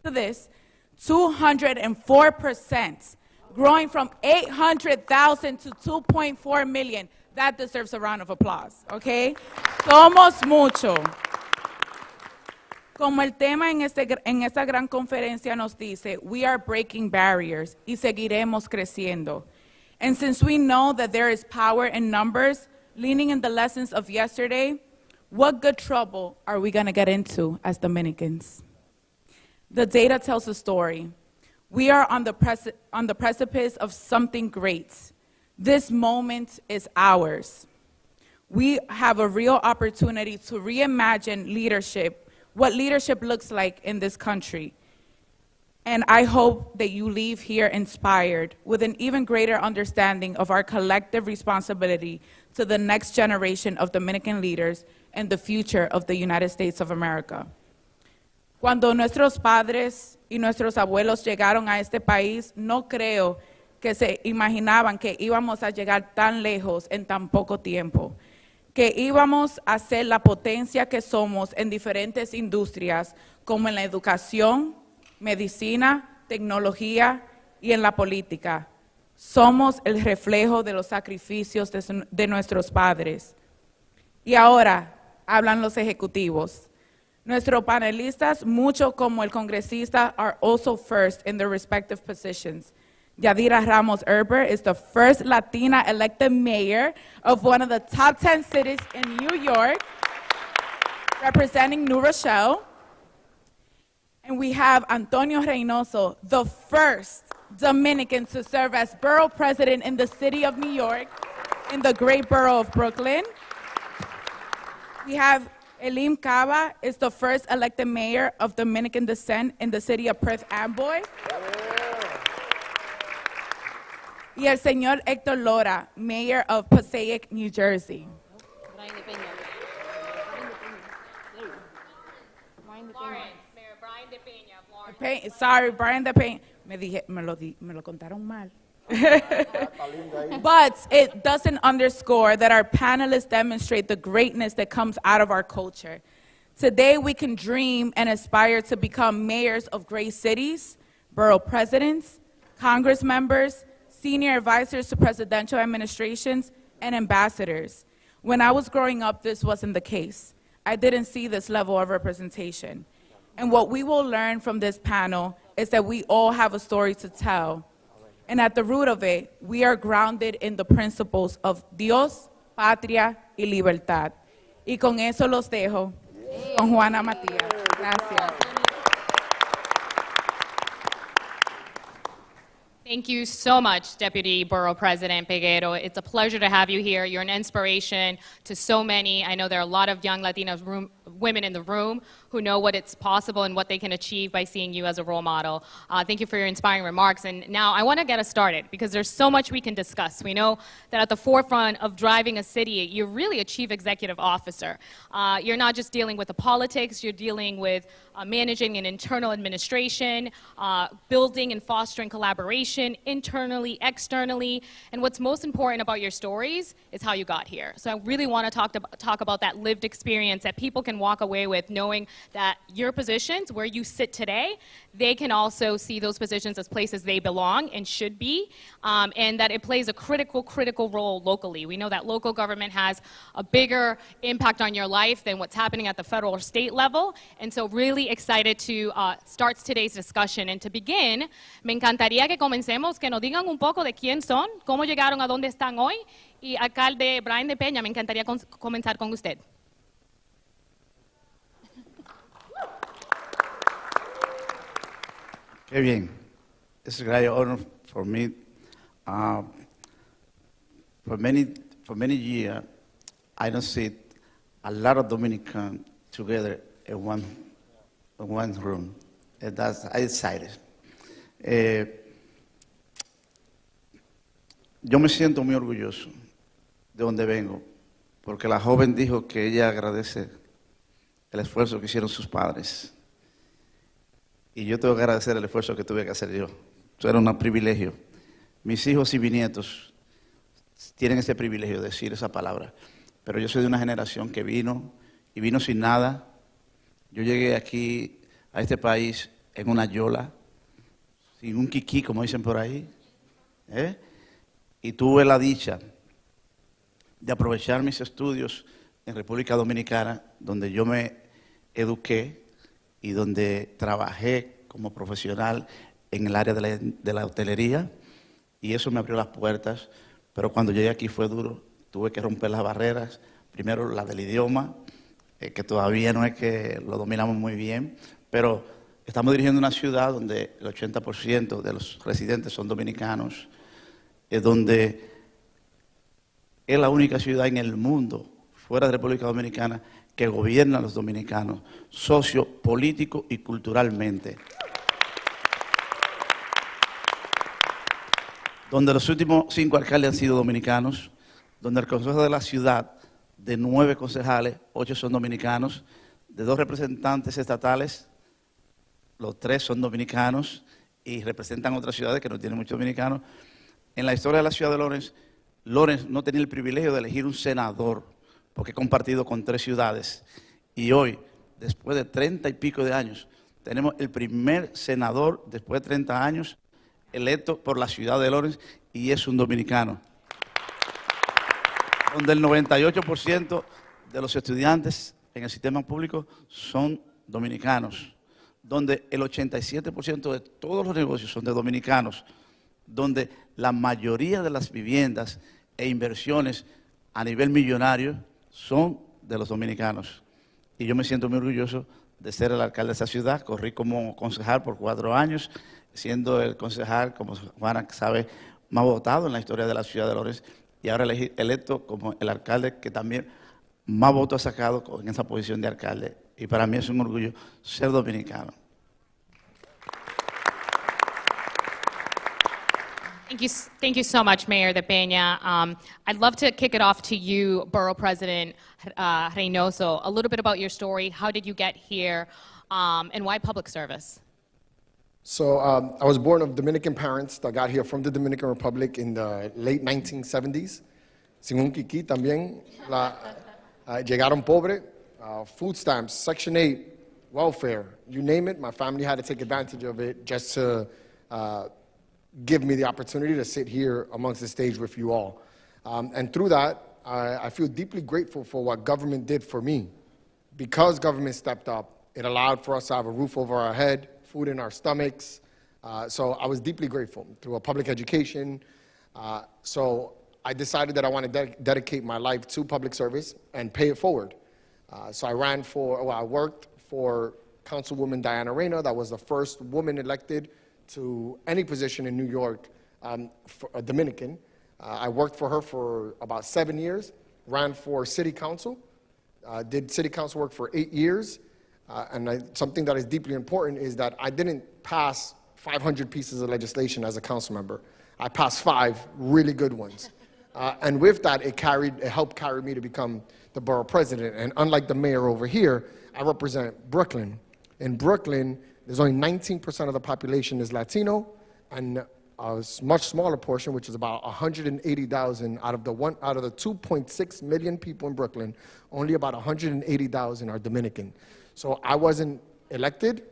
to this, 204%, growing from 800,000 to 2.4 million. That deserves a round of applause, okay? Somos mucho. Como el tema en esta gran conferencia nos dice, we are breaking barriers y seguiremos creciendo. And since we know that there is power in numbers, leaning in the lessons of yesterday, what good trouble are we going to get into as Dominicans? The data tells a story. We are on the precipice of something great. This moment is ours. We have a real opportunity to reimagine leadership, what leadership looks like in this country. And I hope that you leave here inspired with an even greater understanding of our collective responsibility to the next generation of Dominican leaders and the future of the United States of America. Cuando nuestros padres y nuestros abuelos llegaron a este país, no creo que se imaginaban que íbamos a llegar tan lejos en tan poco tiempo, que íbamos a ser la potencia que somos en diferentes industrias, como en la educación, medicina, tecnología y en la política. Somos el reflejo de los sacrificios de nuestros padres. Y ahora hablan los ejecutivos. Nuestros panelistas, mucho como el congresista, are also first in their respective positions. Yadira Ramos Herber is the first Latina elected mayor of one of the top 10 cities in New York, representing New Rochelle. And we have Antonio Reynoso, the first Dominican to serve as borough president in the city of New York, in the great borough of Brooklyn. We have Elim Cava, is the first elected mayor of Dominican descent in the city of Perth Amboy. Y el señor Héctor Lora, mayor of Passaic, New Jersey. Sorry, Brian De Peña. Me lo contaron mal. But it doesn't underscore that our panelists demonstrate the greatness that comes out of our culture. Today, we can dream and aspire to become mayors of great cities, borough presidents, Congress members, senior advisors to presidential administrations, and ambassadors. When I was growing up, this wasn't the case. I didn't see this level of representation. And what we will learn from this panel is that we all have a story to tell. And at the root of it, we are grounded in the principles of Dios, Patria, y Libertad. Y con eso los dejo con Juana Matías. Gracias. Thank you so much, Deputy Borough President Peguero. It's a pleasure to have you here. You're an inspiration to so many. I know there are a lot of young Latina women in the room who know what it's possible and what they can achieve by seeing you as a role model. Thank you for your inspiring remarks. And now I want to get us started because there's so much we can discuss. We know that at the forefront of driving a city, you're really a chief executive officer. You're not just dealing with the politics, you're dealing with managing an internal administration, building and fostering collaboration internally, externally. And what's most important about your stories is how you got here. So I really want to talk about that lived experience that people can walk away with knowing that your positions, where you sit today, they can also see those positions as places they belong and should be, and that it plays a critical role locally. We know that local government has a bigger impact on your life than what's happening at the federal or state level, and so really excited to start today's discussion. And to begin, me encantaría que comencemos, que nos digan un poco de quién son, cómo llegaron a dónde están hoy, y alcalde Brian De Peña, me encantaría comenzar con usted. Qué bien. It's a great honor for me. For many years, I don't see a lot of Dominicans together in one room. And that's I'm excited. Yo me siento muy orgulloso de donde vengo, porque la joven dijo que ella agradece el esfuerzo que hicieron sus padres. Y yo tengo que agradecer el esfuerzo que tuve que hacer yo. Eso era un privilegio. Mis hijos y bisnietos tienen ese privilegio de decir esa palabra. Pero yo soy de una generación que vino sin nada. Yo llegué aquí a este país en una yola, sin un kiki, como dicen por ahí, y tuve la dicha de aprovechar mis estudios en República Dominicana, donde yo me eduqué y donde trabajé como profesional en el área de la hotelería, y eso me abrió las puertas, pero cuando llegué aquí fue duro, tuve que romper las barreras, primero la del idioma, que todavía no es que lo dominamos muy bien, pero estamos dirigiendo una ciudad donde el 80% de los residentes son dominicanos, donde es la única ciudad en el mundo, fuera de República Dominicana, que gobierna a los dominicanos, socio, político y culturalmente. Donde los últimos 5 alcaldes han sido dominicanos, donde el consejo de la ciudad, de 9 concejales, 8 son dominicanos, de 2 representantes estatales, los 3 son dominicanos y representan otras ciudades que no tienen muchos dominicanos. En la historia de la ciudad de Lawrence no tenía el privilegio de elegir un senador, porque he compartido con 3 ciudades. Y hoy, después de 30 y pico de años, tenemos el primer senador, después de 30 años, electo por la ciudad de Lawrence, y es un dominicano. Donde el 98% de los estudiantes en el sistema público son dominicanos. Donde el 87% de todos los negocios son de dominicanos. Donde la mayoría de las viviendas e inversiones a nivel millonario son de los dominicanos. Y yo me siento muy orgulloso de ser el alcalde de esa ciudad. Corrí como concejal por 4 años, siendo el concejal, como Juana sabe, más votado en la historia de la ciudad de Lawrence, y ahora electo como el alcalde que también más votos ha sacado en esa posición de alcalde. Y para mí es un orgullo ser dominicano. Thank you so much, Mayor de Peña. I'd love to kick it off to you, Borough President Reynoso. A little bit about your story. How did you get here, and why public service? So I was born of Dominican parents that got here from the Dominican Republic in the late 1970s. Sin un kiki también. Llegaron pobre, food stamps, Section 8, welfare, you name it. My family had to take advantage of it just to give me the opportunity to sit here amongst the stage with you all. And through that, I feel deeply grateful for what government did for me. Because government stepped up, it allowed for us to have a roof over our head, food in our stomachs. So I was deeply grateful through a public education. So I decided that I want to dedicate my life to public service and pay it forward. So I worked for Councilwoman Diana Reyna. That was the first woman elected to any position in New York, for a Dominican. I worked for her for about 7 years, ran for city council, did city council work for 8 years. Something that is deeply important is that I didn't pass 500 pieces of legislation as a council member. I passed 5 really good ones. And with that, it helped carry me to become the borough president. And unlike the mayor over here, I represent Brooklyn. In Brooklyn, there's only 19% of the population is Latino, and a much smaller portion, which is about 180,000 out of the 2.6 million people in Brooklyn, only about 180,000 are Dominican. So I wasn't elected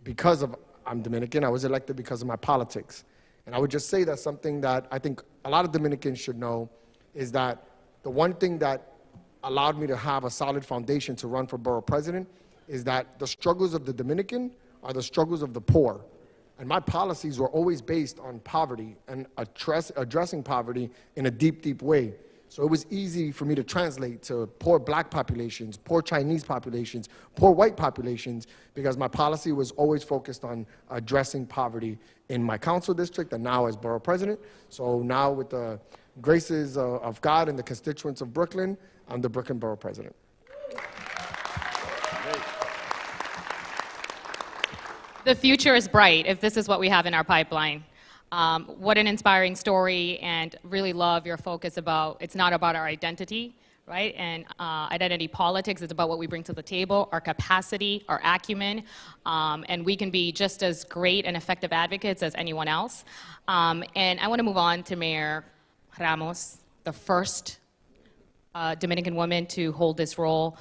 because I'm Dominican. I was elected because of my politics. And I would just say that something that I think a lot of Dominicans should know is that the one thing that allowed me to have a solid foundation to run for borough president is that the struggles of the Dominican are the struggles of the poor. And my policies were always based on poverty and addressing poverty in a deep, deep way. So it was easy for me to translate to poor black populations, poor Chinese populations, poor white populations, because my policy was always focused on addressing poverty in my council district and now as borough president. So now with the graces of God and the constituents of Brooklyn, I'm the Brooklyn borough president. The future is bright if this is what we have in our pipeline. What an inspiring story, and really love your focus about, it's not about our identity, right? And identity politics, it's about what we bring to the table, our capacity, our acumen, and we can be just as great and effective advocates as anyone else. And I want to move on to Mayor Ramos, the first Dominican woman to hold this role.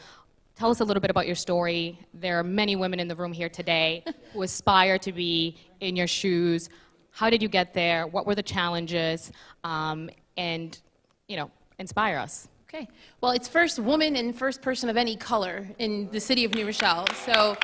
Tell us a little bit about your story. There are many women in the room here today who aspire to be in your shoes. How did you get there? What were the challenges? And, inspire us. Okay. Well, it's first woman and first person of any color in the city of New Rochelle. So,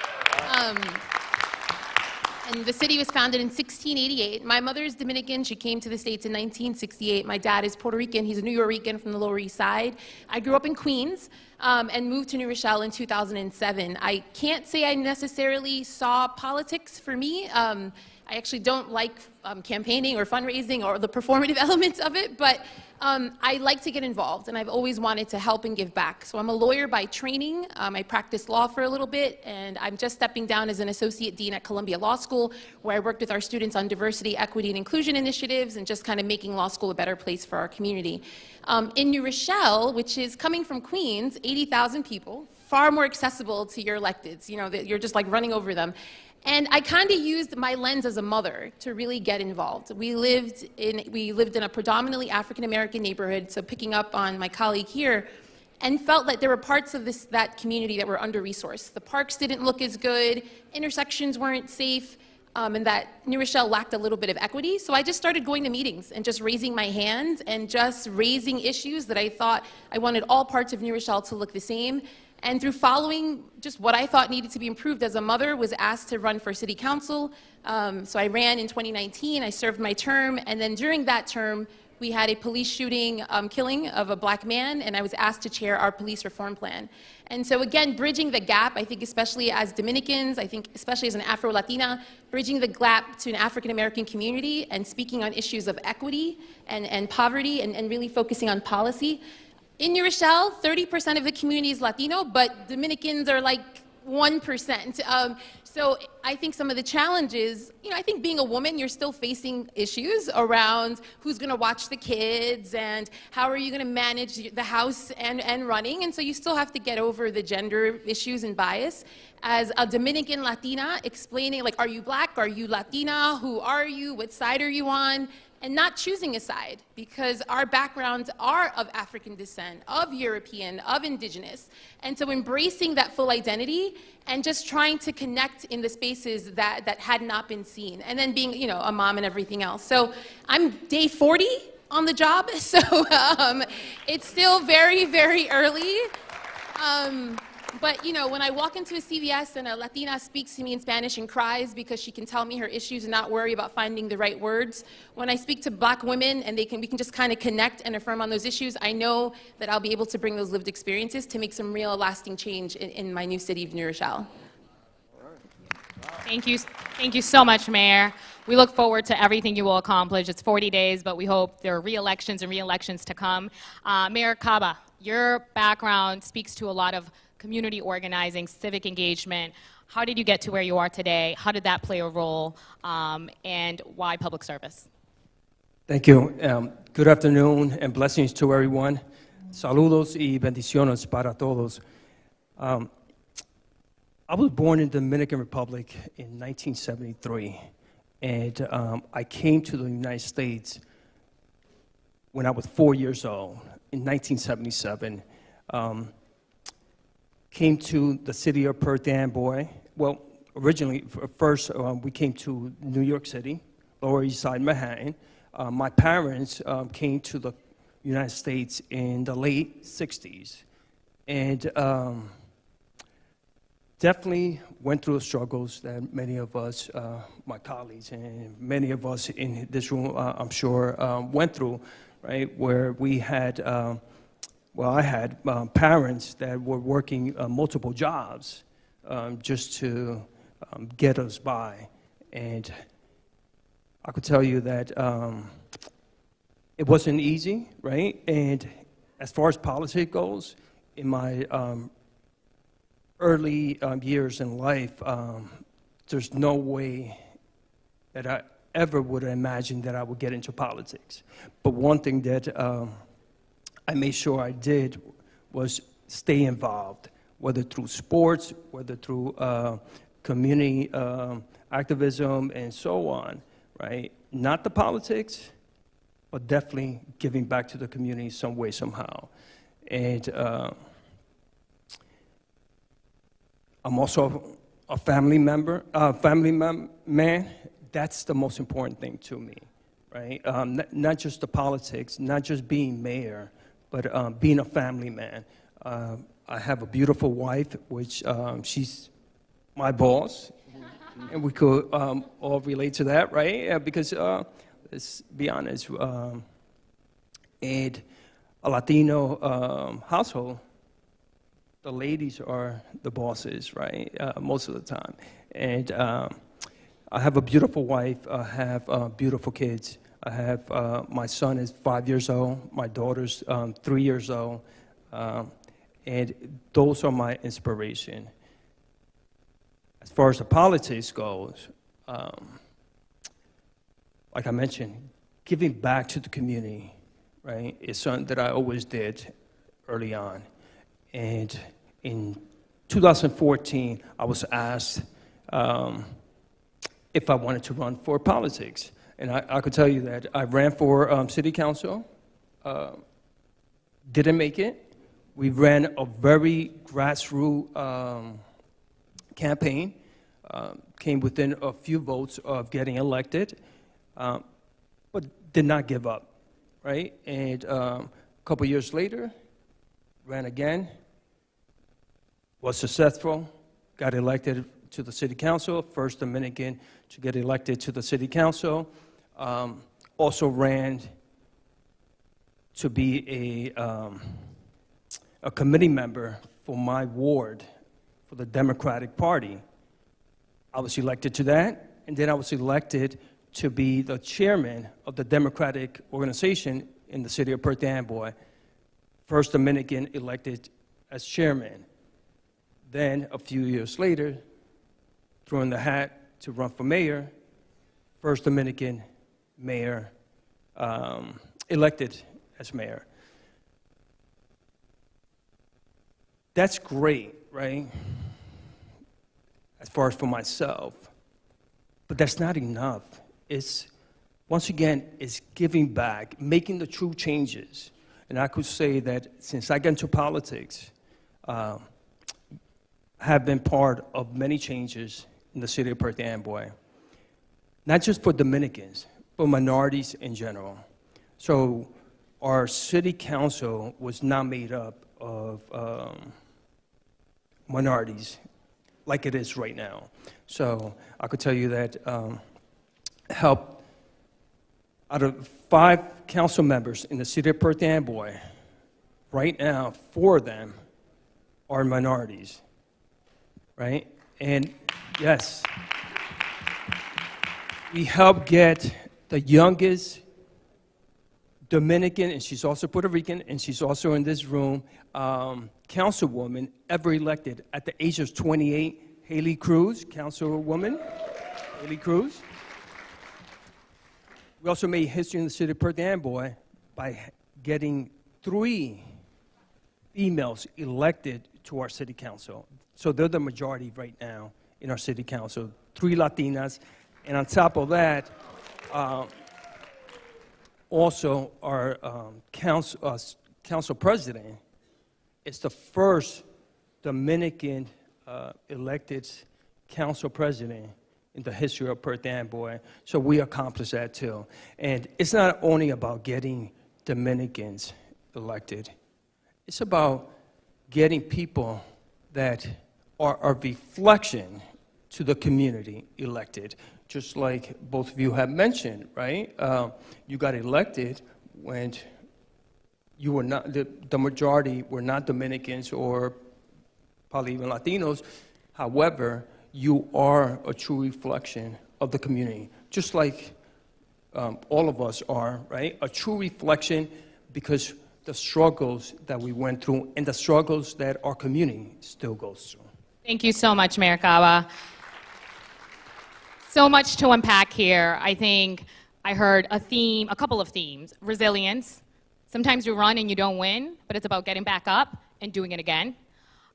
and the city was founded in 1688. My mother is Dominican. She came to the States in 1968. My dad is Puerto Rican. He's a New Yorican from the Lower East Side. I grew up in Queens and moved to New Rochelle in 2007. I can't say I necessarily saw politics for me. I actually don't like campaigning or fundraising or the performative elements of it, but I like to get involved, and I've always wanted to help and give back. So I'm a lawyer by training. I practiced law for a little bit, and I'm just stepping down as an associate dean at Columbia Law School, where I worked with our students on diversity, equity, and inclusion initiatives, and just kind of making law school a better place for our community. In New Rochelle, which is coming from Queens, 80,000 people, far more accessible to your electeds. You're just like running over them. And I kind of used my lens as a mother to really get involved. We lived in a predominantly African-American neighborhood, so picking up on my colleague here, and felt that there were parts of that community that were under-resourced. The parks didn't look as good, intersections weren't safe, and that New Rochelle lacked a little bit of equity. So I just started going to meetings and just raising my hand and just raising issues that I thought I wanted all parts of New Rochelle to look the same. And through following just what I thought needed to be improved as a mother, was asked to run for city council. So I ran in 2019, I served my term, and then during that term, we had a police shooting killing of a black man, and I was asked to chair our police reform plan. And so again, bridging the gap, I think especially as Dominicans, I think especially as an Afro-Latina, bridging the gap to an African-American community and speaking on issues of equity and poverty and really focusing on policy. In New Rochelle, 30% of the community is Latino, but Dominicans are like 1%. So I think some of the challenges, I think being a woman, you're still facing issues around who's going to watch the kids and how are you going to manage the house and running. And so you still have to get over the gender issues and bias. As a Dominican Latina, explaining, like, are you black? Are you Latina? Who are you? What side are you on? And not choosing a side, because our backgrounds are of African descent, of European, of indigenous. And so embracing that full identity and just trying to connect in the spaces that had not been seen. And then being, a mom and everything else. So I'm day 40 on the job, so it's still very, very early. But when I walk into a CVS and a Latina speaks to me in Spanish and cries because she can tell me her issues and not worry about finding the right words, when I speak to black women and we can just kind of connect and affirm on those issues, I know that I'll be able to bring those lived experiences to make some real lasting change in my new city of New Rochelle. Thank you so much, Mayor. We look forward to everything you will accomplish. It's 40 days, but we hope there are re-elections and re-elections to come. Mayor Caba, your background speaks to a lot of community organizing, civic engagement. How did you get to where you are today? How did that play a role? And why public service? Thank you. Good afternoon and blessings to everyone. Saludos y bendiciones para todos. I was born in the Dominican Republic in 1973, and I came to the United States when I was 4 years old in 1977. Came to the city of Perth Amboy. Well, originally, first we came to New York City, Lower East Side, Manhattan. My parents came to the United States in the late 60s. And definitely went through the struggles that many of us, my colleagues, and many of us in this room, I'm sure, went through, right? Where we had, I had parents that were working multiple jobs just to get us by. And I could tell you that it wasn't easy, right? And as far as politics goes, in my early years in life, there's no way that I ever would have imagined that I would get into politics. But one thing that I made sure I did was stay involved, whether through sports, whether through community activism, and so on, right? Not the politics, but definitely giving back to the community some way, somehow. And I'm also a man. That's the most important thing to me, right? Not just the politics, not just being mayor, but being a family man. I have a beautiful wife, which she's my boss, and we could all relate to that, right? Because let's be honest, in a Latino household, the ladies are the bosses, right? Most of the time. And I have a beautiful wife. I have beautiful kids. I have my son is 5 years old. My daughter's 3 years old. And those are my inspiration. As far as the politics goes, like I mentioned, giving back to the community, right, is something that I always did early on. And in 2014, I was asked if I wanted to run for politics. And I could tell you that I ran for city council, didn't make it. We ran a very grassroots campaign, came within a few votes of getting elected, but did not give up, right? And a couple years later, ran again, was successful, got elected to the city council, first Dominican to get elected to the city council. Also ran to be a committee member for my ward for the Democratic Party. I was elected to that, and then I was elected to be the chairman of the Democratic organization in the city of Perth Amboy. First Dominican elected as chairman. Then, a few years later, throwing the hat to run for mayor, first Dominican mayor elected as mayor. That's great, right? As far as for myself. But that's not enough. It's, once again, it's giving back, making the true changes. And I could say that since I got into politics, I have been part of many changes in the city of Perth Amboy. Not just for Dominicans, but minorities in general. So our city council was not made up of minorities like it is right now. So I could tell you that help out of 5 council members in the city of Perth Amboy, right now, 4 of them are minorities, right? And yes, we helped get the youngest Dominican, and she's also Puerto Rican, and she's also in this room, councilwoman ever elected at the age of 28, Haley Cruz, councilwoman, Haley Cruz. We also made history in the city of Perth Amboy by getting 3 females elected to our city council. So they're the majority right now in our city council, 3 Latinas. And on top of that, also our council president is the first Dominican elected council president in the history of Perth Amboy. So we accomplished that too. And it's not only about getting Dominicans elected. It's about getting people that are a reflection to the community elected. Just like both of you have mentioned, right? You got elected when you were not, the majority were not Dominicans or probably even Latinos. However, you are a true reflection of the community, just like all of us are, right? A true reflection because the struggles that we went through and the struggles that our community still goes through. Thank you so much, Mayor Cava. So much to unpack here. I think I heard a theme, a couple of themes. Resilience. Sometimes you run and you don't win, but it's about getting back up and doing it again.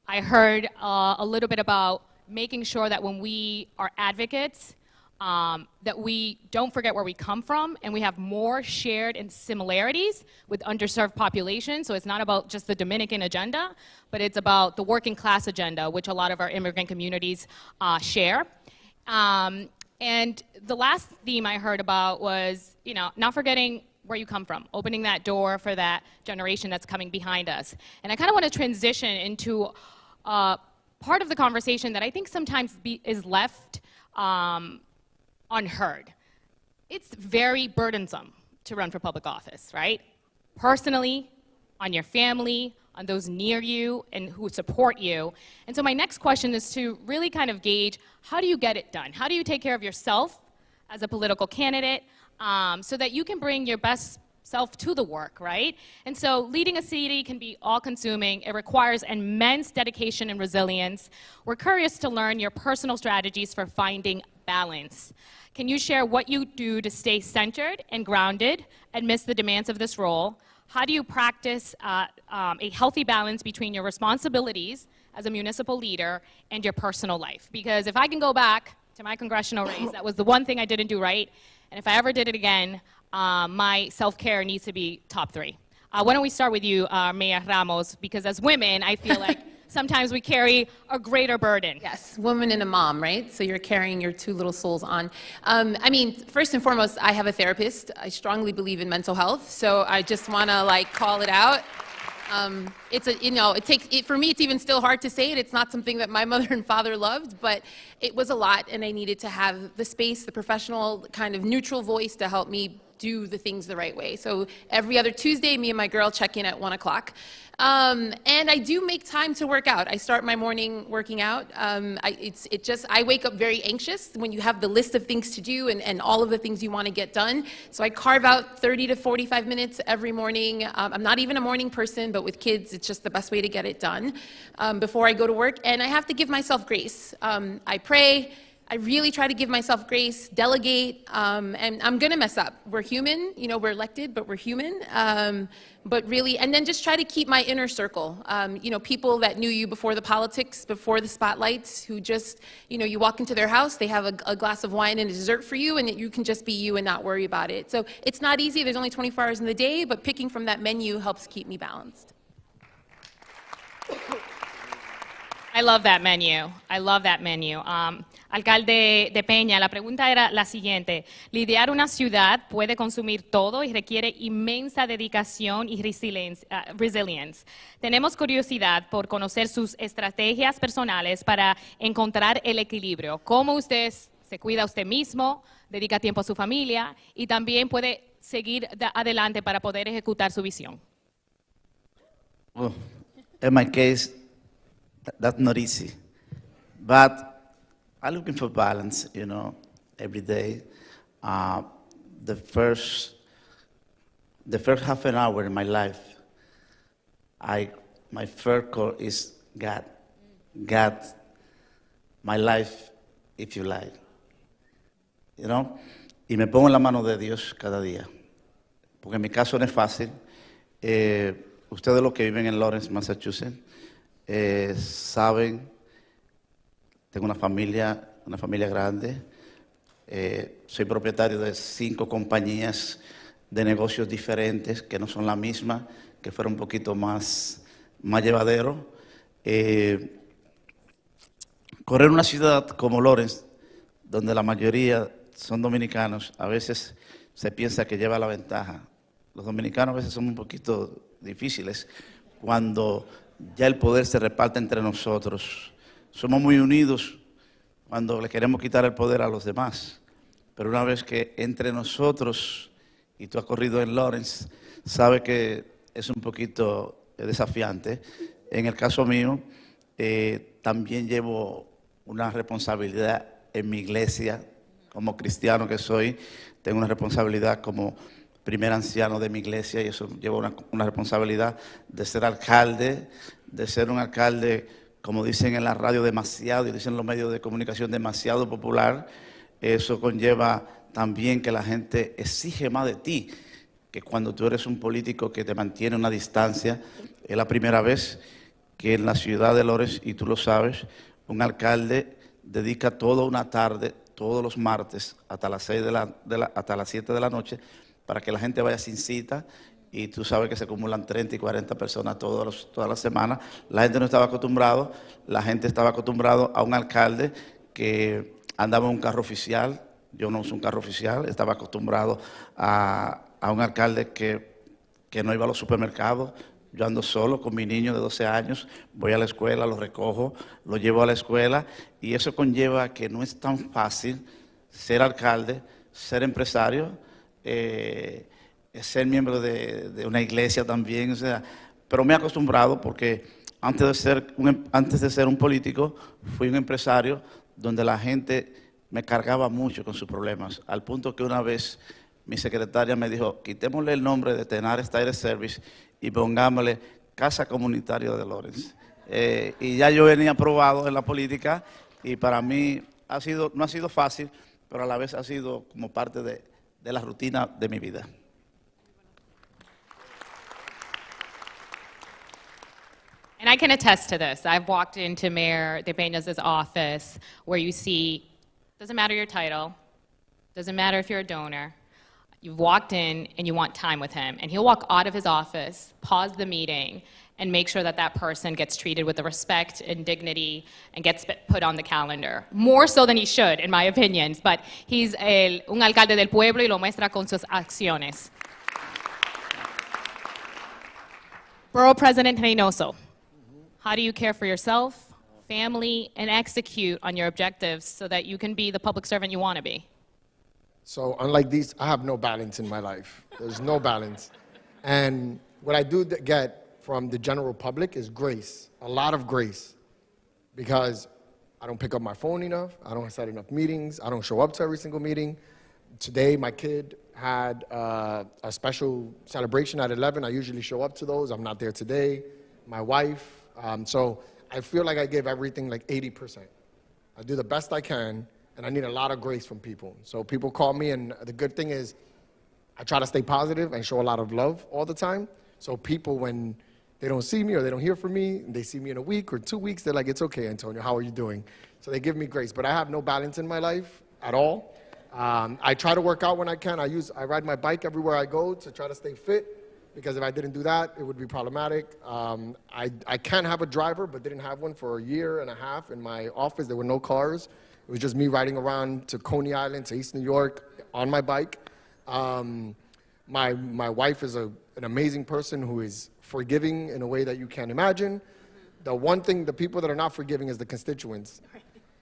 I heard a little bit about making sure that when we are advocates, that we don't forget where we come from, and we have more shared and similarities with underserved populations. So it's not about just the Dominican agenda, but it's about the working class agenda, which a lot of our immigrant communities share. And the last theme I heard about was, not forgetting where you come from, opening that door for that generation that's coming behind us. And I kind of want to transition into part of the conversation that I think sometimes is left unheard. It's very burdensome to run for public office, right? Personally, on your family, on those near you and who support you. And so my next question is to really kind of gauge, how do you get it done? How do you take care of yourself as a political candidate so that you can bring your best self to the work, right? And so leading a city can be all-consuming. It requires immense dedication and resilience. We're curious to learn your personal strategies for finding balance. Can you share what you do to stay centered and grounded amidst the demands of this role? How do you practice a healthy balance between your responsibilities as a municipal leader and your personal life? Because if I can go back to my congressional race, that was the one thing I didn't do right. And if I ever did it again, my self-care needs to be top 3. Why don't we start with you, Mayor Ramos, because as women, I feel like sometimes we carry a greater burden. Yes, woman and a mom, right? So you're carrying your 2 little souls on. First and foremost, I have a therapist. I strongly believe in mental health, so I just want to call it out. For me, it's even still hard to say it. It's not something that my mother and father loved, but it was a lot, and I needed to have the space, the professional kind of neutral voice to help me do the things the right way. So every other Tuesday, me and my girl check in at 1 o'clock. And I do make time to work out. I start my morning working out. I wake up very anxious when you have the list of things to do and all of the things you want to get done. So I carve out 30 to 45 minutes every morning. I'm not even a morning person, but with kids, it's just the best way to get it done before I go to work. And I have to give myself grace. I pray. I really try to give myself grace, delegate, and I'm gonna mess up. We're human, we're elected, but we're human. But really, and then just try to keep my inner circle. People that knew you before the politics, before the spotlights, who just, you walk into their house, they have a glass of wine and a dessert for you, and you can just be you and not worry about it. So it's not easy, there's only 24 hours in the day, but picking from that menu helps keep me balanced. I love that menu. I love that menu. Alcalde de Peña, la pregunta era la siguiente. Lidiar una ciudad puede consumir todo y requiere inmensa dedicación y resilience. Tenemos curiosidad por conocer sus estrategias personales para encontrar el equilibrio. Cómo usted se cuida a usted mismo, dedica tiempo a su familia y también puede seguir adelante para poder ejecutar su visión. Well, in my case, that's not easy. But I'm looking for balance, every day. The first half an hour in my life, my first call is God. God, my life, if you like. Y me pongo en la mano de Dios cada día. Porque en mi caso no es fácil. Ustedes los que viven en Lawrence, Massachusetts, saben, tengo una familia grande, soy propietario de 5 compañías de negocios diferentes que no son la misma, que fueron un poquito más llevadero. Correr una ciudad como Lawrence, donde la mayoría son dominicanos, a veces se piensa que lleva la ventaja. Los dominicanos a veces son un poquito difíciles cuando ya el poder se reparte entre nosotros. Somos muy unidos cuando le queremos quitar el poder a los demás. Pero una vez que entre nosotros, y tú has corrido en Lawrence, sabe que es un poquito desafiante. En el caso mío, también llevo una responsabilidad en mi iglesia, como cristiano que soy. Tengo una responsabilidad como primer anciano de mi iglesia, y eso lleva una responsabilidad de ser alcalde, de ser un alcalde, como dicen en la radio, demasiado, y dicen los medios de comunicación, demasiado popular. Eso conlleva también que la gente exige más de ti, que cuando tú eres un político que te mantiene una distancia. Es la primera vez que en la ciudad de Lawrence, y tú lo sabes, un alcalde dedica toda una tarde, todos los martes hasta las 7 de la noche para que la gente vaya sin cita. Y tú sabes que se acumulan 30 y 40 personas todas las semanas. La gente no estaba acostumbrado, la gente estaba acostumbrado a un alcalde que andaba en un carro oficial. Yo no uso un carro oficial, estaba acostumbrado a un alcalde que no iba a los supermercados. Yo ando solo con mi niño de 12 años, voy a la escuela, lo recojo, lo llevo a la escuela, y eso conlleva que no es tan fácil ser alcalde, ser empresario, ser miembro de una iglesia también, o sea, pero me he acostumbrado porque antes de ser un político fui un empresario donde la gente me cargaba mucho con sus problemas, al punto que una vez mi secretaria me dijo, quitémosle el nombre de Tenar Style Service y pongámosle Casa Comunitaria de Lawrence. Y ya yo venía probado en la política y para mí no ha sido fácil, pero a la vez ha sido como parte de la rutina de mi vida. And I can attest to this. I've walked into Mayor De Peña's office where you see, doesn't matter your title, doesn't matter if you're a donor, you've walked in and you want time with him. And he'll walk out of his office, pause the meeting, and make sure that that person gets treated with the respect and dignity and gets put on the calendar. More so than he should, in my opinions, but he's un alcalde del pueblo y lo muestra con sus acciones. Borough President Reynoso, how do you care for yourself, family, and execute on your objectives so that you can be the public servant you want to be? So unlike these, I have no balance in my life. There's no balance. And what I do get from the general public is grace, a lot of grace, because I don't pick up my phone enough, I don't set enough meetings, I don't show up to every single meeting. Today, my kid had a special celebration at 11. I usually show up to those. I'm not there today. My wife. So I feel like I give everything like 80%. I do the best I can, and I need a lot of grace from people. So people call me, and the good thing is I try to stay positive and show a lot of love all the time. So people, when they don't see me or they don't hear from me, and they see me in a week or 2 weeks, they're like, it's okay, Antonio, how are you doing? So they give me grace. But I have no balance in my life at all. I try to work out when I can. I ride my bike everywhere I go to try to stay fit, because if I didn't do that, it would be problematic. I can have a driver, but didn't have one for a year and a half in my office. There were no cars. It was just me riding around to Coney Island, to East New York on my bike. My wife is an amazing person who is forgiving in a way that you can't imagine. The one thing, the people that are not forgiving is the constituents.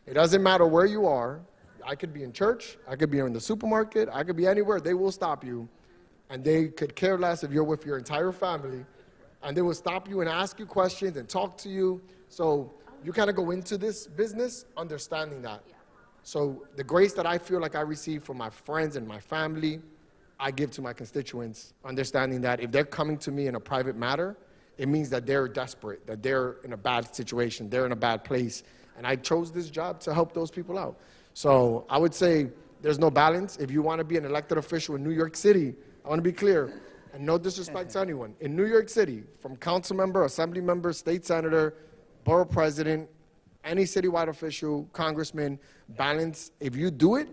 It doesn't matter where you are. I could be in church, I could be in the supermarket, I could be anywhere. They will stop you, and they could care less if you're with your entire family, and they will stop you and ask you questions and talk to you. So you kind of go into this business understanding that. So the grace that I feel like I receive from my friends and my family, I give to my constituents, understanding that if they're coming to me in a private matter, it means that they're desperate, that they're in a bad situation, they're in a bad place, and I chose this job to help those people out. So I would say there's no balance. If you want to be an elected official in New York City, I want to be clear, and no disrespect to anyone, in New York City, from council member, assembly member, state senator, borough president, any citywide official, congressman, balance, if you do it,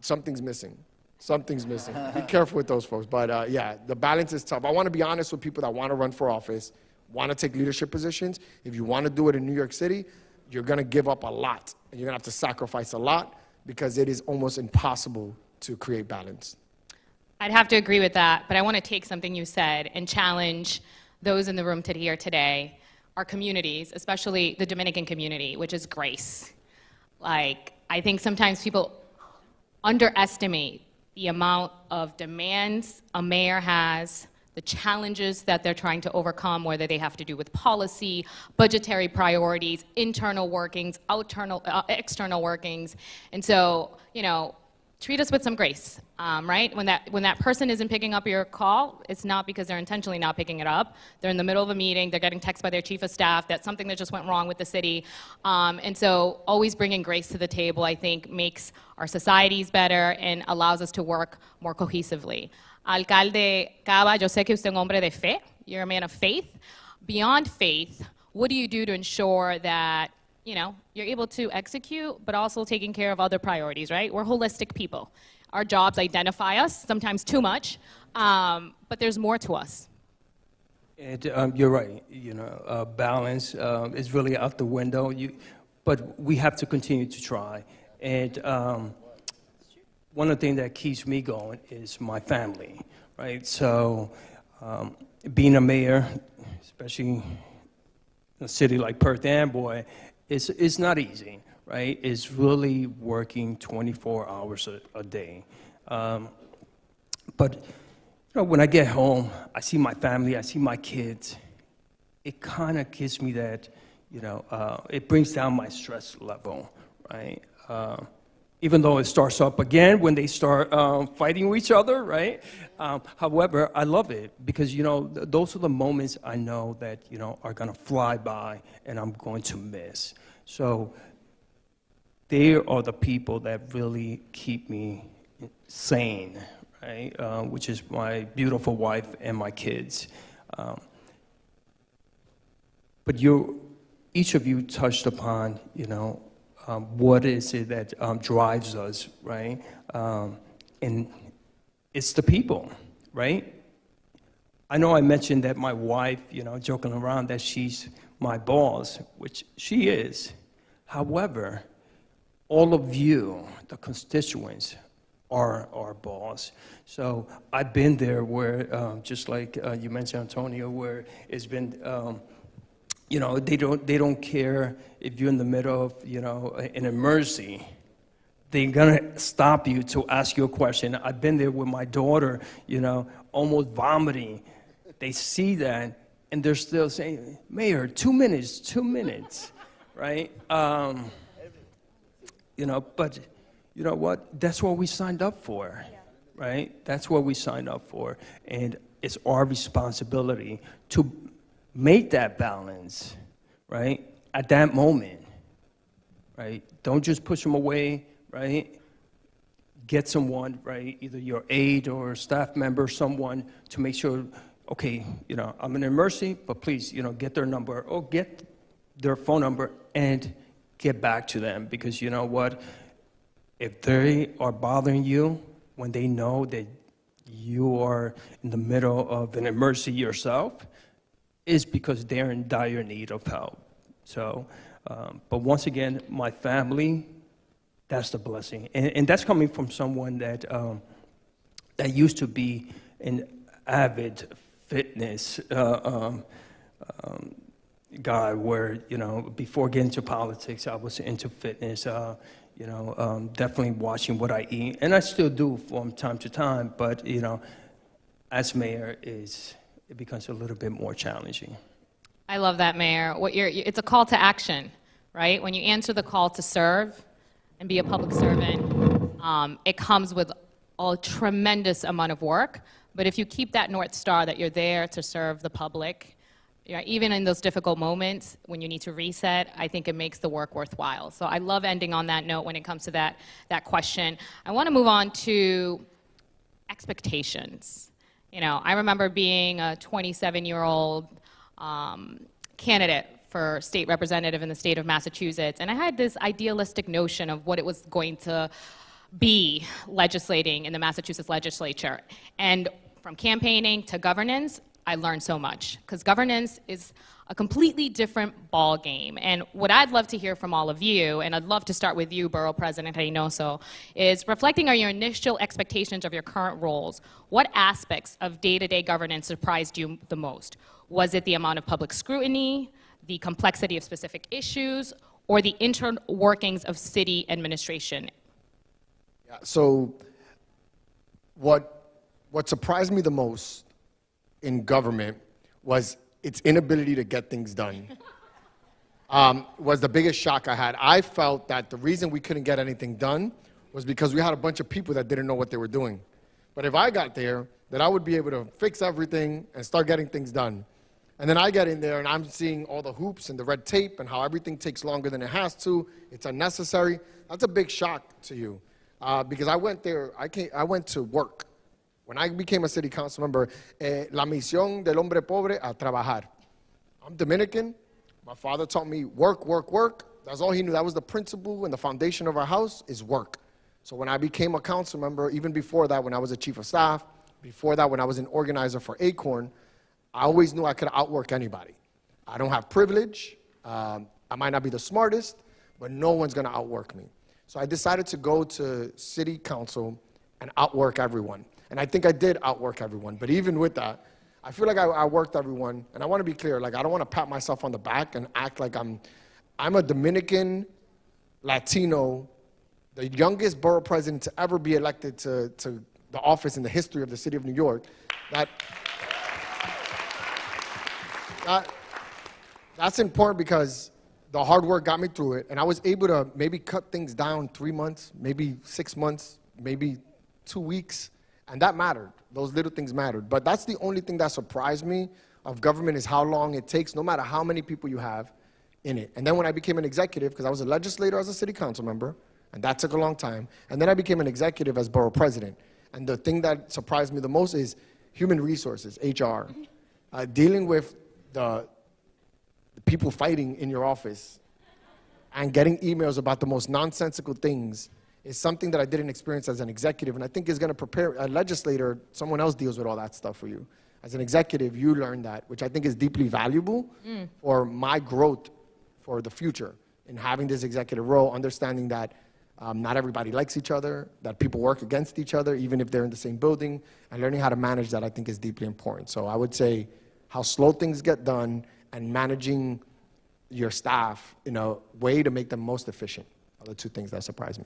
something's missing. Something's missing. Be careful with those folks. But yeah, the balance is tough. I want to be honest with people that want to run for office, want to take leadership positions. If you want to do it in New York City, you're going to give up a lot, and you're going to have to sacrifice a lot, because it is almost impossible to create balance. I'd have to agree with that, but I want to take something you said and challenge those in the room here today, our communities, especially the Dominican community, which is grace. Like, I think sometimes people underestimate the amount of demands a mayor has, the challenges that they're trying to overcome, whether they have to do with policy, budgetary priorities, internal workings, external workings. And so, you know, treat us with some grace, right? When that person isn't picking up your call, it's not because they're intentionally not picking it up. They're in the middle of a meeting, they're getting texted by their chief of staff, that's something that just went wrong with the city. And so always bringing grace to the table, I think, makes our societies better and allows us to work more cohesively. Alcalde Cava, yo sé que usted es un hombre de fe. You're a man of faith. Beyond faith, what do you do to ensure that you know, you're able to execute, but also taking care of other priorities, right? We're holistic people. Our jobs identify us, sometimes too much, but there's more to us. And you're right. Balance is really out the window. But we have to continue to try. And one of the things that keeps me going is my family, right? So being a mayor, especially in a city like Perth Amboy, it's not easy, right? It's really working 24 hours a day. But when I get home, I see my family, I see my kids. It kind of gives me that, it brings down my stress level, right? Even though it starts up again when they start fighting with each other, right? However, I love it because, those are the moments I know that, are going to fly by and I'm going to miss. So they are the people that really keep me sane, right? Which is my beautiful wife and my kids. But each of you touched upon, what is it that drives us, right? And it's the people, right? I know I mentioned that my wife, joking around that she's my boss, which she is. However, all of you, the constituents, are our boss. So I've been there where, just like you mentioned, Antonio, where it's been, they don't care if you're in the middle of, an emergency. They're gonna stop you to ask you a question. I've been there with my daughter, almost vomiting. They see that, and they're still saying, Mayor, 2 minutes, right? But you know what? That's what we signed up for, right? That's what we signed up for. And it's our responsibility to make that balance, right? At that moment, right? Don't just push them away, right? Get someone, right? Either your aide or staff member, someone to make sure, okay, I'm in an emergency, but please, get their number or get their phone number and get back to them, because you know what? If they are bothering you when they know that you are in the middle of an emergency yourself, it's because they're in dire need of help. So, but once again, my family, that's the blessing. And that's coming from someone that used to be an avid fitness guy where, before getting into politics, I was into fitness, definitely watching what I eat. And I still do from time to time, but, as mayor, it becomes a little bit more challenging. I love that, Mayor. It's a call to action, right? When you answer the call to serve and be a public servant, it comes with a tremendous amount of work. But if you keep that North Star that you're there to serve the public, even in those difficult moments when you need to reset, I think it makes the work worthwhile. So I love ending on that note when it comes to that question. I want to move on to expectations. I remember being a 27-year-old candidate for state representative in the state of Massachusetts, and I had this idealistic notion of what it was going to be legislating in the Massachusetts legislature. And from campaigning to governance, I learned so much, because governance is a completely different ball game. And what I'd love to hear from all of you, and I'd love to start with you, Borough President Reynoso, is reflecting on your initial expectations of your current roles. What aspects of day-to-day governance surprised you the most? Was it the amount of public scrutiny, the complexity of specific issues, or the internal workings of city administration? Yeah, so what surprised me the most in government was its inability to get things done. Was the biggest shock I had. I felt that the reason we couldn't get anything done was because we had a bunch of people that didn't know what they were doing. But if I got there, then I would be able to fix everything and start getting things done. And then I get in there and I'm seeing all the hoops and the red tape and how everything takes longer than it has to. It's unnecessary. That's a big shock to you. Because I went there, I went to work. When I became a city council member, la misión del hombre pobre a trabajar. I'm Dominican. My father taught me work, work, work. That's all he knew. That was the principle and the foundation of our house is work. So when I became a council member, even before that, when I was a chief of staff, before that, when I was an organizer for Acorn, I always knew I could outwork anybody. I don't have privilege. I might not be the smartest, but no one's going to outwork me. So I decided to go to city council and outwork everyone. And I think I did outwork everyone. But even with that, I feel like I worked everyone. And I want to be clear, like, I don't want to pat myself on the back and act like I'm a Dominican, Latino, the youngest borough president to ever be elected to the office in the history of the city of New York. That's important because the hard work got me through it, and I was able to maybe cut things down 3 months, maybe 6 months, maybe 2 weeks, and that mattered. Those little things mattered. But that's the only thing that surprised me of government is how long it takes, no matter how many people you have in it. And then when I became an executive, because I was a legislator as a city council member, and that took a long time, and then I became an executive as borough president. And the thing that surprised me the most is human resources, HR, dealing with the people fighting in your office and getting emails about the most nonsensical things is something that I didn't experience as an executive, and I think is going to prepare a legislator. Someone else deals with all that stuff for you. As an executive, you learn that, which I think is deeply valuable for my growth for the future in having this executive role, understanding that not everybody likes each other, that people work against each other, even if they're in the same building, and learning how to manage that I think is deeply important. So I would say how slow things get done and managing your staff in a way to make them most efficient are the two things that surprise me.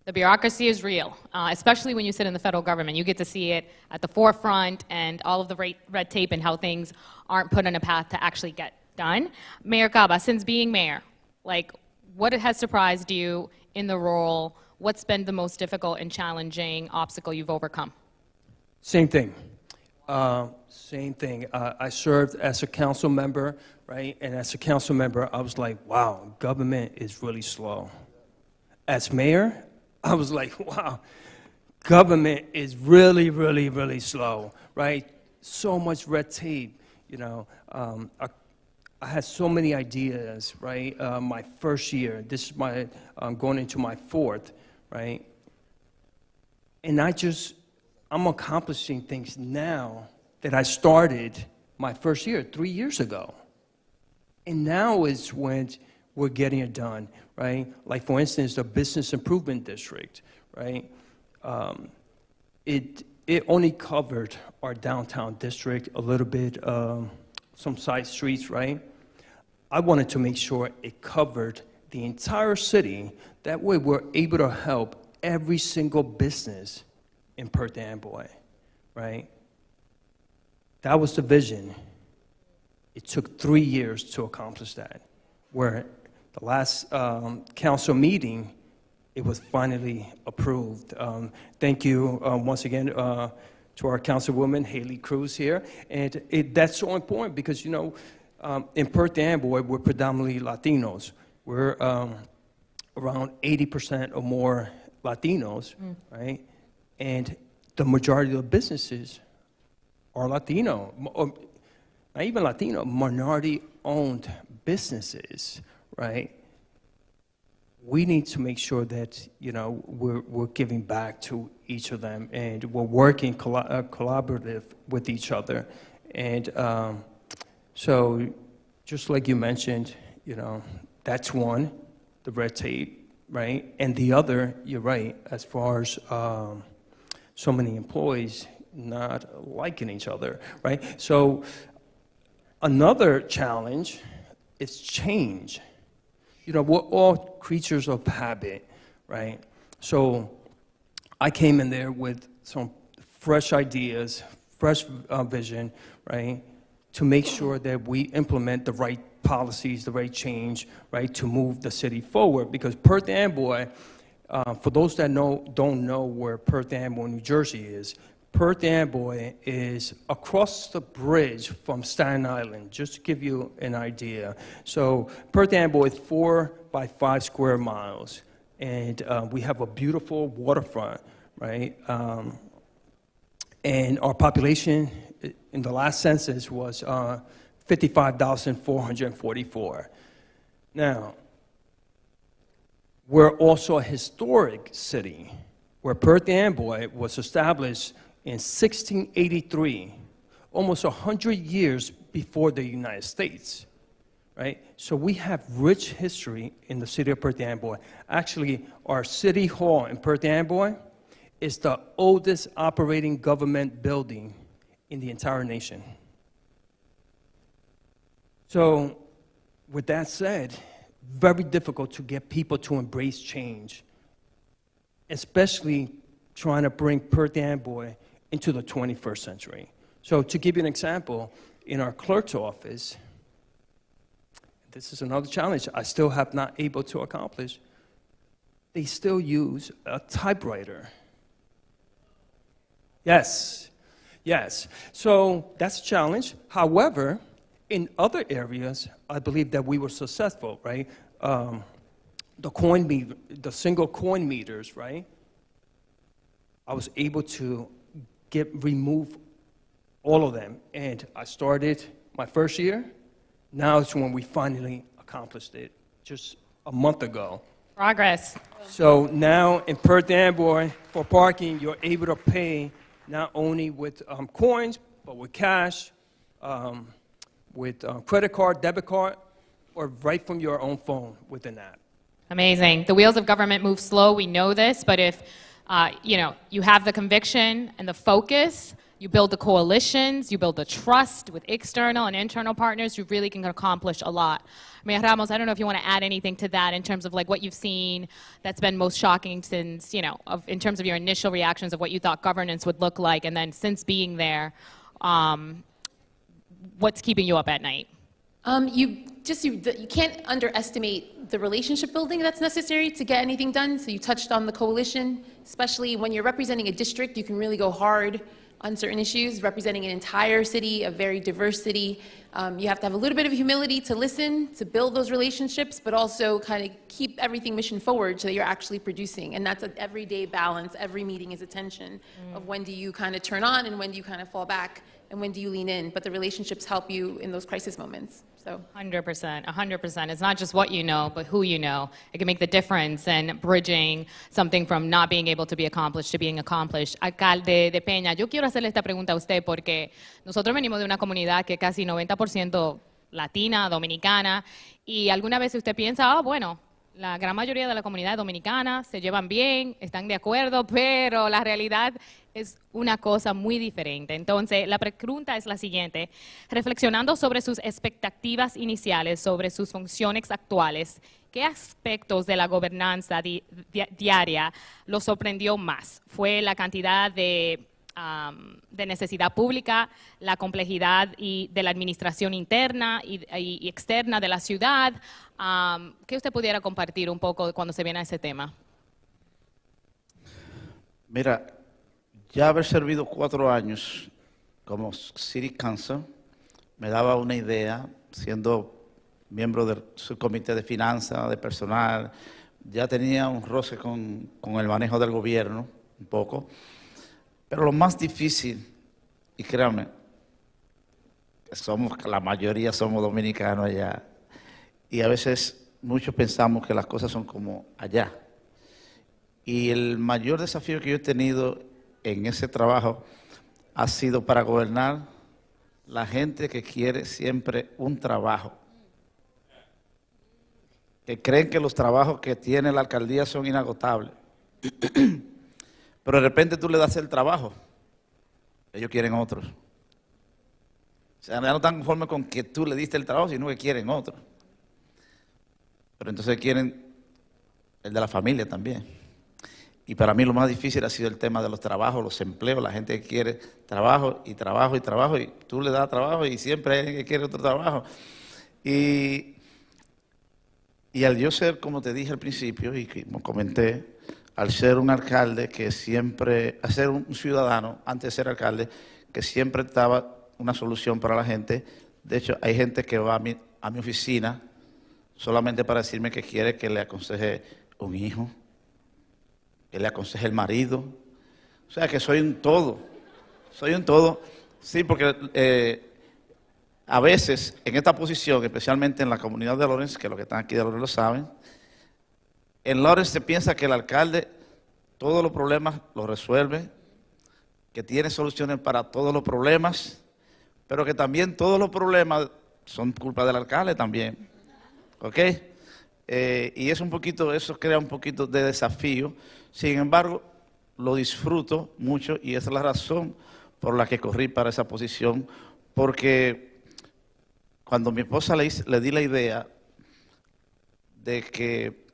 The bureaucracy is real, especially when you sit in the federal government. You get to see it at the forefront and all of the red tape and how things aren't put on a path to actually get done. Mayor Caba, since being mayor, like, what has surprised you in the role? What's been the most difficult and challenging obstacle you've overcome? Same thing. Same thing. I served as a council member, right? And as a council member, I was like, wow, government is really slow. As mayor, I was like, wow, government is really, really, really slow, right? So much red tape, you know. I had so many ideas, right? My first year, this is my, going into my fourth, right? And I'm accomplishing things now that I started my first year 3 years ago. And now is when we're getting it done, right? Like, for instance, the Business Improvement District, right? It only covered our downtown district, a little bit, some side streets, right? I wanted to make sure it covered the entire city. That way we're able to help every single business in Perth Amboy, right? That was the vision. It took 3 years to accomplish that, where the last council meeting, it was finally approved. Thank you once again to our councilwoman, Haley Cruz here. And that's so important because, you know, in Perth Amboy, we're predominantly Latinos. We're around 80% or more Latinos, right? And the majority of the businesses are Latino, or not even Latino, minority-owned businesses, right? We need to make sure that, you know, we're giving back to each of them, and we're working collaborative with each other. And so, just like you mentioned, you know, that's one, the red tape, right? And the other, you're right, as far as so many employees not liking each other, right? So another challenge is change. You know, we're all creatures of habit, right? So I came in there with some fresh ideas, fresh vision, right? To make sure that we implement the right policies, the right change, right? To move the city forward. Because Perth Amboy, for those that don't know where Perth Amboy, New Jersey is, Perth Amboy is across the bridge from Staten Island, just to give you an idea. So Perth Amboy is 4 by 5 square miles, and we have a beautiful waterfront, right? And our population in the last census was 55,444. Now, we're also a historic city, where Perth Amboy was established in 1683, almost 100 years before the United States, right? So we have rich history in the city of Perth Amboy. Actually, our city hall in Perth Amboy is the oldest operating government building in the entire nation. So, with that said, very difficult to get people to embrace change, especially trying to bring Perth Amboy into the 21st century. So, to give you an example, in our clerk's office, this is another challenge I still have not able to accomplish, they still use a typewriter. Yes, yes. So that's a challenge. However, in other areas, I believe that we were successful, right? The single coin meters, right? I was able to remove all of them. And I started my first year. Now it's when we finally accomplished it, just a month ago. Progress. So now in Perth Amboy, for parking, you're able to pay not only with coins, but with cash, with credit card, debit card, or right from your own phone with an app. Amazing. The wheels of government move slow. We know this, but if you have the conviction and the focus, you build the coalitions, you build the trust with external and internal partners, you really can accomplish a lot. Mayor Ramos, I don't know if you want to add anything to that in terms of like what you've seen that's been most shocking since, in terms of your initial reactions of what you thought governance would look like, and then since being there, what's keeping you up at night? You can't underestimate the relationship building that's necessary to get anything done. So you touched on the coalition, especially when you're representing a district, you can really go hard on certain issues. Representing an entire city, a very diverse city, you have to have a little bit of humility to listen, to build those relationships, but also kind of keep everything mission forward so that you're actually producing. And that's an everyday balance. Every meeting is a tension of when do you kind of turn on and when do you kind of fall back and when do you lean in. But the relationships help you in those crisis moments. So 100%, 100%. It's not just what you know, but who you know. It can make the difference in bridging something from not being able to be accomplished to being accomplished. Alcalde de Peña, yo quiero hacerle esta pregunta a usted porque nosotros venimos de una comunidad que casi 90% latina, dominicana, y alguna vez usted piensa, bueno, la gran mayoría de la comunidad dominicana se llevan bien, están de acuerdo, pero la realidad es una cosa muy diferente. Entonces, la pregunta es la siguiente. Reflexionando sobre sus expectativas iniciales, sobre sus funciones actuales, ¿qué aspectos de la gobernanza diaria los sorprendió más? ¿Fue la cantidad de necesidad pública, la complejidad de la administración interna y externa de la ciudad? ¿Qué usted pudiera compartir un poco cuando se viene a ese tema? Mira, ya haber servido 4 años como City Council me daba una idea, siendo miembro del subcomité de finanzas, de personal, ya tenía un roce con el manejo del gobierno, un poco. Pero lo más difícil, y créanme, la mayoría somos dominicanos allá, y a veces muchos pensamos que las cosas son como allá. Y el mayor desafío que yo he tenido en ese trabajo ha sido para gobernar la gente que quiere siempre un trabajo, que creen que los trabajos que tiene la alcaldía son inagotables. Pero de repente tú le das el trabajo, ellos quieren otros. O sea, ya no están conformes con que tú le diste el trabajo, sino que quieren otro. Pero entonces quieren el de la familia también. Y para mí lo más difícil ha sido el tema de los trabajos, los empleos, la gente que quiere trabajo y trabajo y trabajo, y tú le das trabajo y siempre hay alguien que quiere otro trabajo. Y al yo ser, como te dije al principio y como comenté, al ser un alcalde que siempre, al ser un ciudadano, antes de ser alcalde, que siempre estaba una solución para la gente. De hecho, hay gente que va a mi oficina solamente para decirme que quiere que le aconseje un hijo, que le aconseje el marido. O sea, que soy un todo. Soy un todo. Sí, porque a veces en esta posición, especialmente en la comunidad de Lorenz, que los que están aquí de Lorenz lo saben, En Lawrence se piensa que el alcalde todos los problemas los resuelve, que tiene soluciones para todos los problemas, pero que también todos los problemas son culpa del alcalde también. ¿Ok? Y es un poquito, eso crea un poquito de desafío. Sin embargo, lo disfruto mucho y esa es la razón por la que corrí para esa posición, porque cuando mi esposa le di la idea de que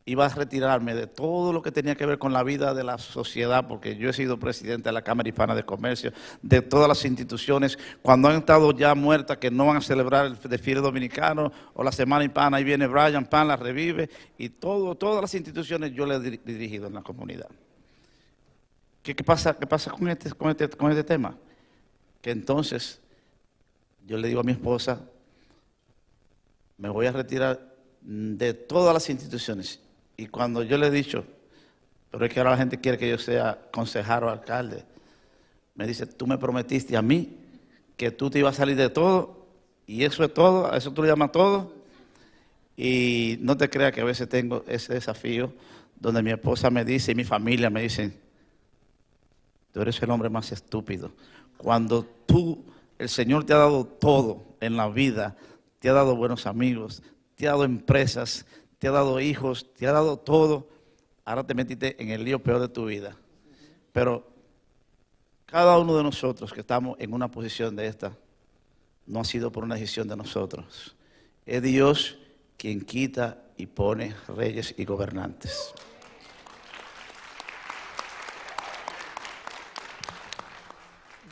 iba a retirarme de todo lo que tenía que ver con la vida de la sociedad, porque yo he sido presidente de la Cámara Hispana de Comercio, de todas las instituciones, cuando han estado ya muertas, que no van a celebrar el desfile dominicano o la Semana Hispana, ahí viene Brian Pan, la revive, y todas las instituciones yo le he dirigido en la comunidad. ¿Qué pasa con este tema? Que entonces yo le digo a mi esposa, me voy a retirar de todas las instituciones. Y cuando yo le he dicho, pero es que ahora la gente quiere que yo sea concejal o alcalde, me dice, tú me prometiste a mí que tú te ibas a salir de todo, y eso es todo, a eso tú le llamas todo. Y no te creas que a veces tengo ese desafío donde mi esposa me dice y mi familia me dicen, tú eres el hombre más estúpido. Cuando el Señor te ha dado todo en la vida, te ha dado buenos amigos, te ha dado empresas, te ha dado hijos, te ha dado todo, ahora te metiste en el lío peor de tu vida. Pero cada uno de nosotros que estamos en una posición de esta, no ha sido por una decisión de nosotros. Es Dios quien quita y pone reyes y gobernantes.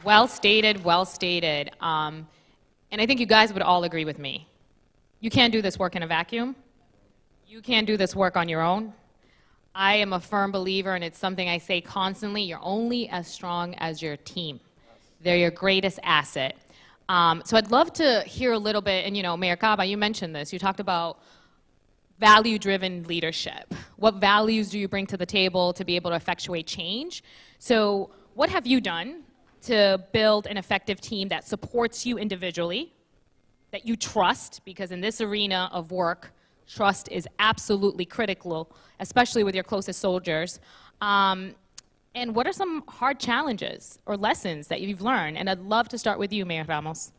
Well stated, well stated. And I think you guys would all agree with me. You can't do this work in a vacuum. You can't do this work on your own. I am a firm believer, and it's something I say constantly, you're only as strong as your team. They're your greatest asset. So I'd love to hear a little bit, and Mayor Cava, you mentioned this. You talked about value-driven leadership. What values do you bring to the table to be able to effectuate change? So what have you done to build an effective team that supports you individually, that you trust, because in this arena of work, trust is absolutely critical, especially with your closest soldiers. And what are some hard challenges or lessons that you've learned? And I'd love to start with you, Mayor Ramos.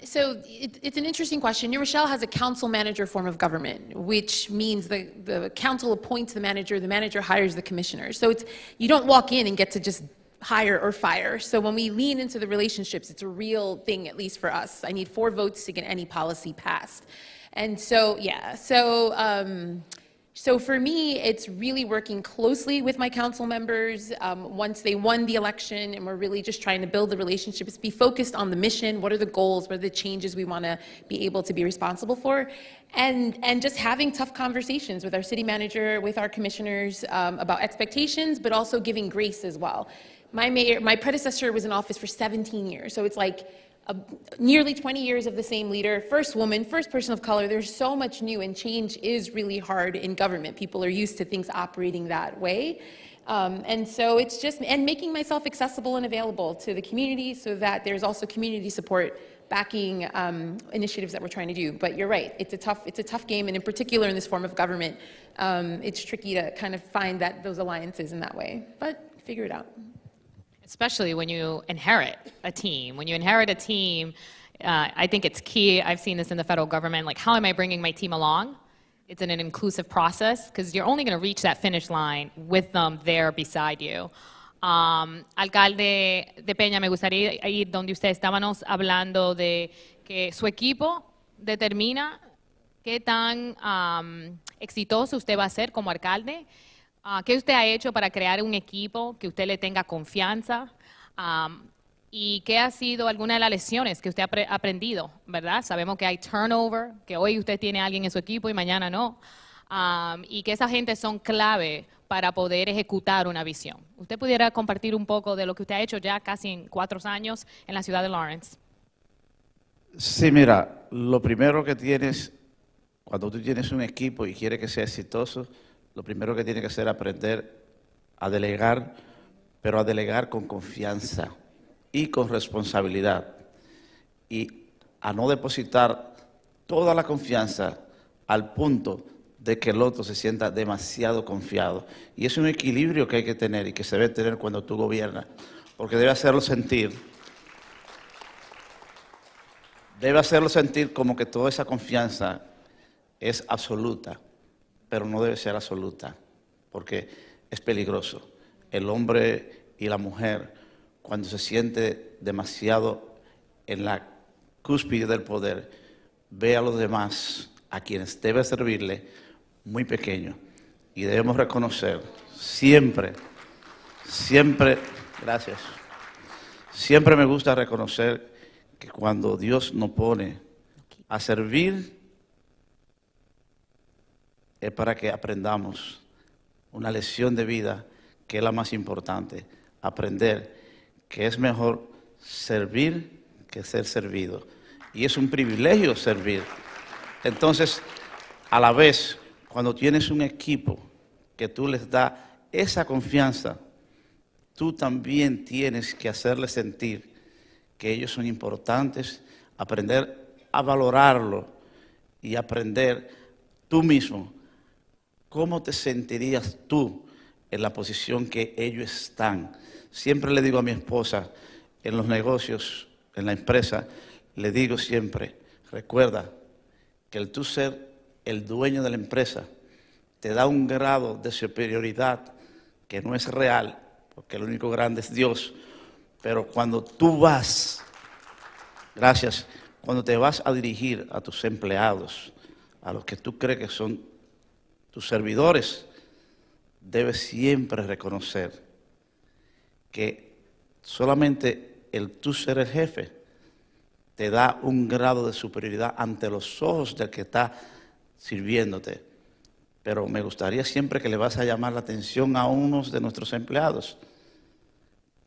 So it's an interesting question. New Rochelle has a council manager form of government, which means the council appoints the manager hires the commissioner. So you don't walk in and get to just hire or fire. So when we lean into the relationships, it's a real thing, at least for us. I need 4 votes to get any policy passed. And so, yeah, so for me, it's really working closely with my council members once they won the election, and we're really just trying to build the relationships, be focused on the mission, what are the goals, what are the changes we want to be able to be responsible for, and just having tough conversations with our city manager, with our commissioners about expectations, but also giving grace as well. My predecessor was in office for 17 years, so it's like nearly 20 years of the same leader, first woman, first person of color. There's so much new, and change is really hard in government. People are used to things operating that way. And so it's just, and making myself accessible and available to the community so that there's also community support backing initiatives that we're trying to do. But you're right, it's a tough game, and in particular in this form of government, it's tricky to kind of find those alliances in that way, but figure it out. Especially when you inherit a team. When you inherit a team, I think it's key. I've seen this in the federal government. Like, how am I bringing my team along? It's in an inclusive process, because you're only going to reach that finish line with them there beside you. Alcalde de Peña, me gustaría ir donde usted estábamos hablando de que su equipo determina qué tan exitoso usted va a ser como alcalde. ¿Qué usted ha hecho para crear un equipo que usted le tenga confianza? ¿Y qué ha sido alguna de las lecciones que usted ha aprendido? ¿Verdad? Sabemos que hay turnover, que hoy usted tiene a alguien en su equipo y mañana no. Y que esa gente son clave para poder ejecutar una visión. ¿Usted pudiera compartir un poco de lo que usted ha hecho ya casi en 4 años en la ciudad de Lawrence? Sí, mira, lo primero que tienes, cuando tú tienes un equipo y quieres que sea exitoso, lo primero que tienes que hacer es aprender a delegar, pero a delegar con confianza y con responsabilidad. Y a no depositar toda la confianza al punto de que el otro se sienta demasiado confiado. Y es un equilibrio que hay que tener y que se debe tener cuando tú gobiernas, porque debe hacerlo sentir como que toda esa confianza es absoluta, pero no debe ser absoluta, porque es peligroso. El hombre y la mujer, cuando se siente demasiado en la cúspide del poder, ve a los demás, a quienes debe servirle, muy pequeños. Y debemos reconocer siempre, gracias, siempre me gusta reconocer que cuando Dios nos pone a servir, es para que aprendamos una lección de vida que es la más importante, aprender que es mejor servir que ser servido. Y es un privilegio servir. Entonces, a la vez, cuando tienes un equipo que tú les das esa confianza, tú también tienes que hacerles sentir que ellos son importantes, aprender a valorarlo y aprender tú mismo cómo te sentirías tú en la posición que ellos están. Siempre le digo a mi esposa, en los negocios, en la empresa, le digo siempre, recuerda que el tú ser el dueño de la empresa te da un grado de superioridad que no es real, porque el único grande es Dios. Pero cuando tú vas, gracias, cuando te vas a dirigir a tus empleados, a los que tú crees que son tus servidores, debes siempre reconocer que solamente el tú ser el jefe te da un grado de superioridad ante los ojos del que está sirviéndote. Pero me gustaría siempre que le vas a llamar la atención a unos de nuestros empleados,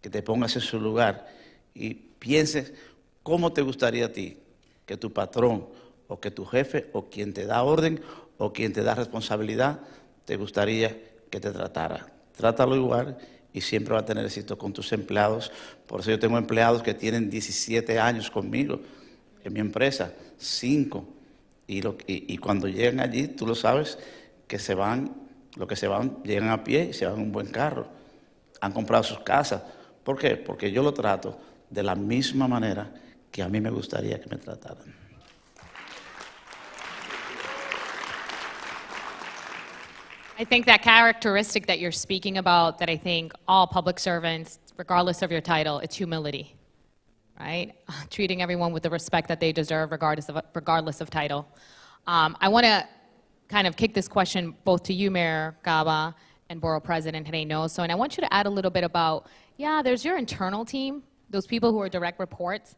que te pongas en su lugar y pienses cómo te gustaría a ti que tu patrón o que tu jefe o quien te da orden o quien te da responsabilidad te gustaría que te tratara. Trátalo igual y siempre va a tener éxito con tus empleados. Por eso yo tengo empleados que tienen 17 años conmigo en mi empresa, 5. Y cuando llegan allí, tú lo sabes, que se van, lo que se van, llegan a pie y se van en un buen carro. Han comprado sus casas. ¿Por qué? Porque yo lo trato de la misma manera que a mí me gustaría que me trataran. I think that characteristic that you're speaking about, that I think all public servants, regardless of your title, it's humility, right? Treating everyone with the respect that they deserve, regardless of title. I want to kind of kick this question both to you, Mayor Gaba, and Borough President Reynoso, and I want you to add a little bit about, yeah, there's your internal team, those people who are direct reports,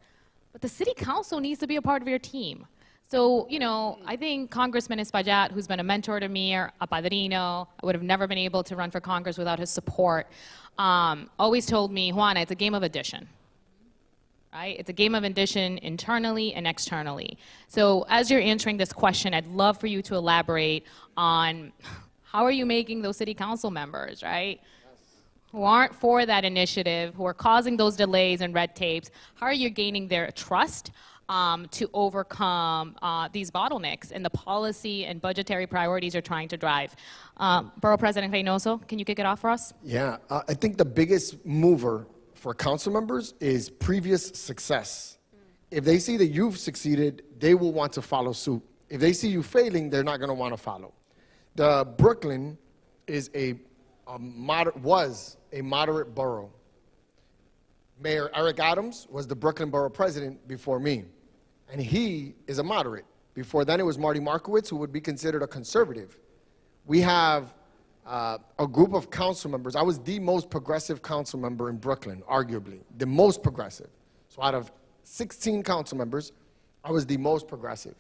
but the city council needs to be a part of your team. So, you know, I think Congressman Espaillat, who's been a mentor to me, or a padrino, I would have never been able to run for Congress without his support, always told me, Juana, it's a game of addition, right? It's a game of addition internally and externally. So as you're answering this question, I'd love for you to elaborate on how are you making those city council members, right? Who aren't for that initiative, who are causing those delays and red tapes, how are you gaining their trust to overcome these bottlenecks in the policy and budgetary priorities you're trying to drive? Borough President Reynoso, can you kick it off for us? Yeah, I think the biggest mover for council members is previous success. If they see that you've succeeded, they will want to follow suit. If they see you failing, they're not going to want to follow. The Brooklyn is was a moderate borough. Mayor Eric Adams was the Brooklyn Borough President before me, and he is a moderate. Before then, it was Marty Markowitz, who would be considered a conservative. We have a group of council members. I was the most progressive council member in Brooklyn, arguably, the most progressive. So out of 16 council members, I was the most progressive.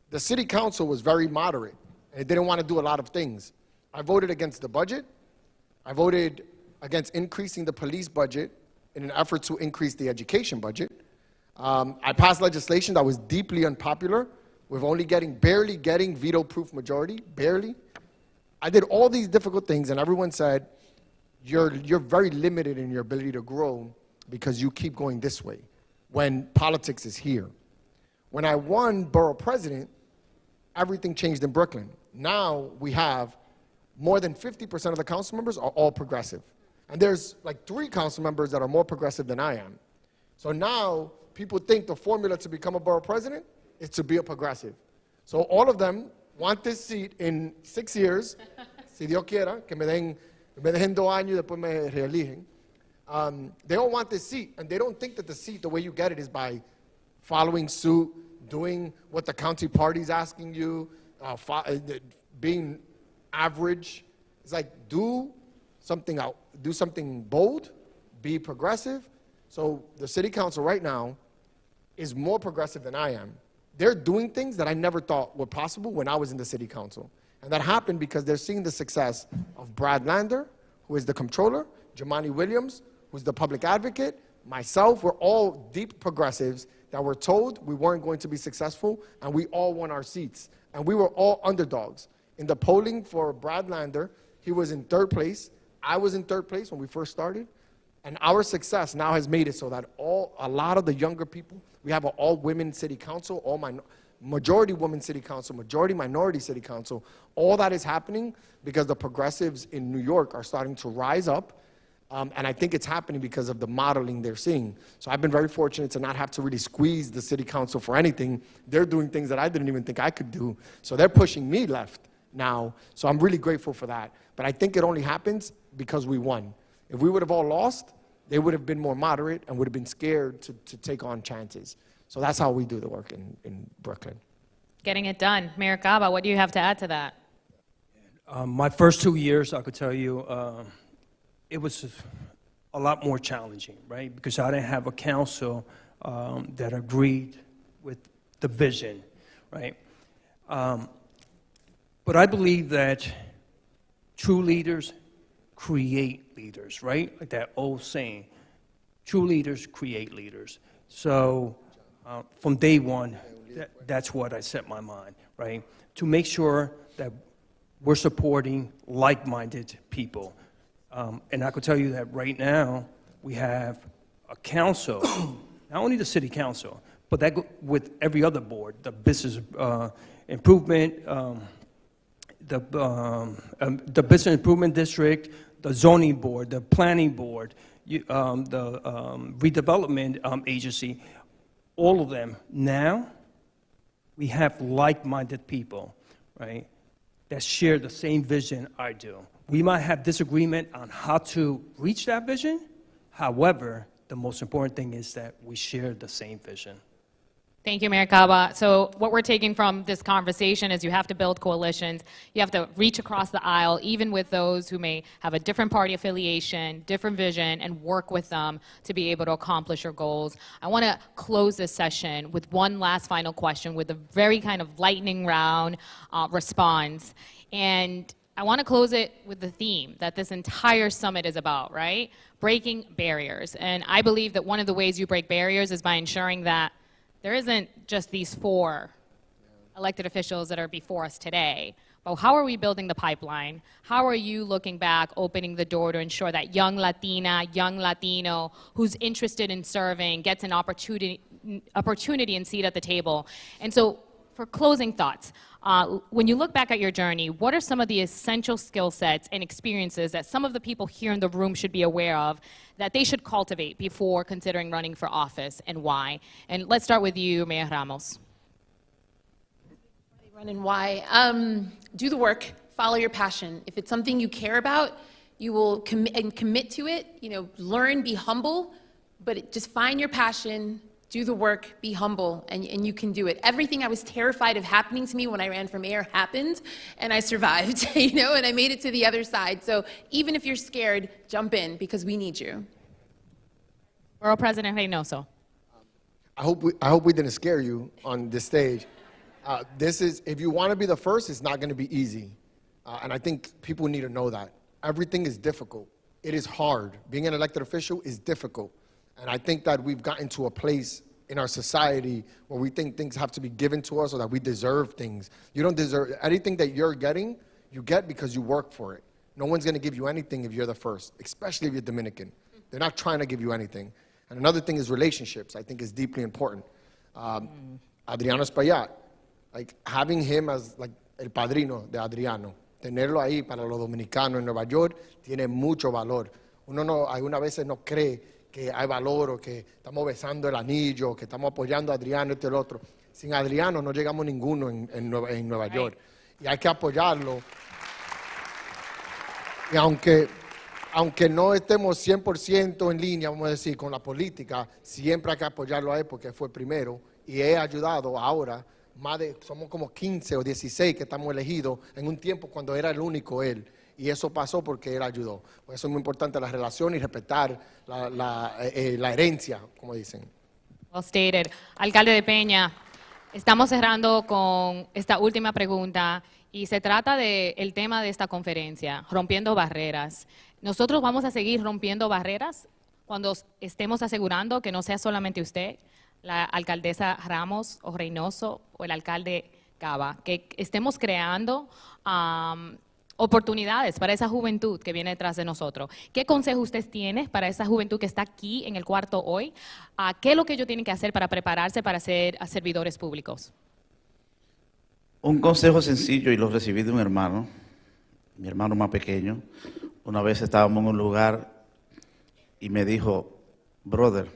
The city council was very moderate, and it didn't want to do a lot of things. I voted against the budget. I voted against increasing the police budget in an effort to increase the education budget. I passed legislation that was deeply unpopular, with only barely getting veto-proof majority, barely. I did all these difficult things, and everyone said, you're very limited in your ability to grow because you keep going this way, when politics is here. When I won borough president, everything changed in Brooklyn. Now we have more than 50% of the council members are all progressive. And there's like 3 council members that are more progressive than I am. So now people think the formula to become a borough president is to be a progressive. So all of them want this seat in 6 years, si Dios quiera, que me dejen 2 años y después me reeligen. They all want this seat, and they don't think that the seat, the way you get it, is by following suit, doing what the county party is asking you, being average. It's like, do something bold, be progressive. So the city council right now is more progressive than I am. They're doing things that I never thought were possible when I was in the city council. And that happened because they're seeing the success of Brad Lander, who is the comptroller, Jamani Williams, who's the public advocate, myself. We're all deep progressives that were told we weren't going to be successful, and we all won our seats. And we were all underdogs. In the polling for Brad Lander, he was in 3rd place. I was in 3rd place when we first started. And our success now has made it so that a lot of the younger people, we have an all-women city council, majority women city council, majority minority city council. All that is happening because the progressives in New York are starting to rise up. And I think it's happening because of the modeling they're seeing. So I've been very fortunate to not have to really squeeze the city council for anything. They're doing things that I didn't even think I could do. So they're pushing me left now. So I'm really grateful for that. But I think it only happens because we won. If we would have all lost, they would have been more moderate and would have been scared to take on chances. So that's how we do the work in Brooklyn. Getting it done. Mayor Cava, what do you have to add to that? My first 2 years, I could tell you, it was a lot more challenging, right? Because I didn't have a council that agreed with the vision, right? But I believe that true leaders create leaders, right? Like that old saying, true leaders create leaders. So from day one, that's what I set my mind, right? To make sure that we're supporting like-minded people. And I could tell you that right now, we have a council, not only the city council, but that with every other board, the business improvement, the business improvement district, the zoning board, the planning board, the redevelopment agency, all of them. Now, we have like-minded people, right, that share the same vision I do. We might have disagreement on how to reach that vision. However, the most important thing is that we share the same vision. Thank you, Mayor Cava. So what we're taking from this conversation is you have to build coalitions. You have to reach across the aisle, even with those who may have a different party affiliation, different vision, and work with them to be able to accomplish your goals. I want to close this session with one last final question with a very kind of lightning round response. And I want to close it with the theme that this entire summit is about, right? Breaking barriers. And I believe that one of the ways you break barriers is by ensuring that there isn't just these 4 elected officials that are before us today, but how are we building the pipeline? How are you looking back, opening the door to ensure that young Latina, young Latino who's interested in serving gets an opportunity and seat at the table? And so for closing thoughts, when you look back at your journey, what are some of the essential skill sets and experiences that some of the people here in the room should be aware of that they should cultivate before considering running for office, and why? And let's start with you, Mayor Ramos. Run and why? Do the work, follow your passion. If it's something you care about, you will commit to it. You know, learn, be humble, but just find your passion. Do the work, be humble, and you can do it. Everything I was terrified of happening to me when I ran for mayor happened, and I survived, you know, and I made it to the other side. So even if you're scared, jump in, because we need you. Borough President Reynoso. I hope we didn't scare you on this stage. If you want to be the first, it's not going to be easy. And I think people need to know that. Everything is difficult. It is hard. Being an elected official is difficult. And I think that we've gotten to a place in our society where we think things have to be given to us or that we deserve things. You don't deserve anything that you're getting, you get because you work for it. No one's going to give you anything if you're the first, especially if you're Dominican. They're not trying to give you anything. And another thing is relationships, I think is deeply important. Adriano Espaillat, like having him as like el padrino de Adriano, tenerlo ahí para los dominicanos en Nueva York tiene mucho valor. Uno no, algunas veces no cree que hay valor o que estamos besando el anillo, que estamos apoyando a Adriano, este y el otro. Sin Adriano no llegamos ninguno en Nueva York. Y hay que apoyarlo. Y aunque no estemos 100% en línea, vamos a decir, con la política, siempre hay que apoyarlo a él porque fue primero y he ayudado ahora, somos como 15 o 16 que estamos elegidos en un tiempo cuando era el único él. Y eso pasó porque él ayudó. Por eso es muy importante la relación y respetar la herencia, como dicen. Well stated. Alcalde de Peña, estamos cerrando con esta última pregunta y se trata del tema de esta conferencia, rompiendo barreras. Nosotros vamos a seguir rompiendo barreras cuando estemos asegurando que no sea solamente usted, la alcaldesa Ramos o Reynoso o el alcalde Cava, que estemos creando oportunidades para esa juventud que viene detrás de nosotros. ¿Qué consejo usted tiene para esa juventud que está aquí en el cuarto hoy? ¿Qué es lo que ellos tienen que hacer para prepararse para ser servidores públicos? Un consejo sencillo y lo recibí de un hermano, mi hermano más pequeño. Una vez estábamos en un lugar y me dijo, brother,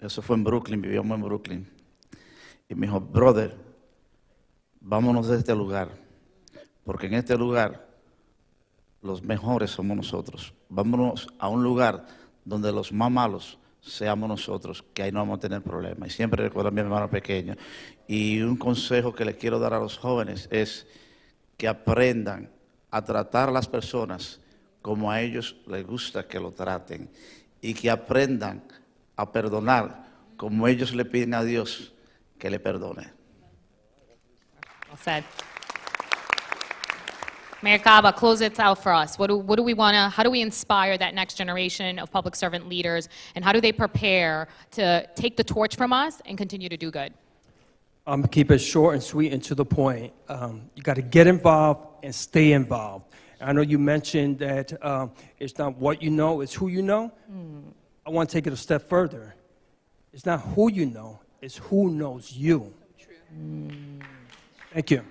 eso fue en Brooklyn, vivíamos en Brooklyn. Y me dijo, brother, vámonos de este lugar, porque en este lugar los mejores somos nosotros. Vámonos a un lugar donde los más malos seamos nosotros, que ahí no vamos a tener problemas. Y siempre recuerdo a mi hermano pequeño. Y un consejo que les quiero dar a los jóvenes es que aprendan a tratar a las personas como a ellos les gusta que lo traten. Y que aprendan a perdonar como ellos le piden a Dios que le perdone. Well said. Mayor Cava, close it out for us. What do we want to, how do we inspire that next generation of public servant leaders, and how do they prepare to take the torch from us and continue to do good? Keep it short and sweet and to the point. You got to get involved and stay involved. I know you mentioned that it's not what you know, it's who you know. I want to take it a step further. It's not who you know, it's who knows you. Thank you.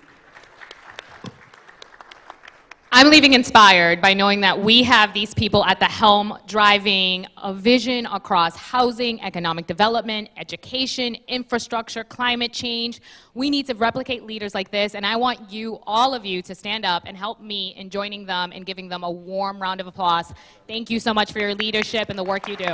I'm leaving inspired by knowing that we have these people at the helm driving a vision across housing, economic development, education, infrastructure, climate change. We need to replicate leaders like this, and I want you, all of you, to stand up and help me in joining them and giving them a warm round of applause. Thank you so much for your leadership and the work you do.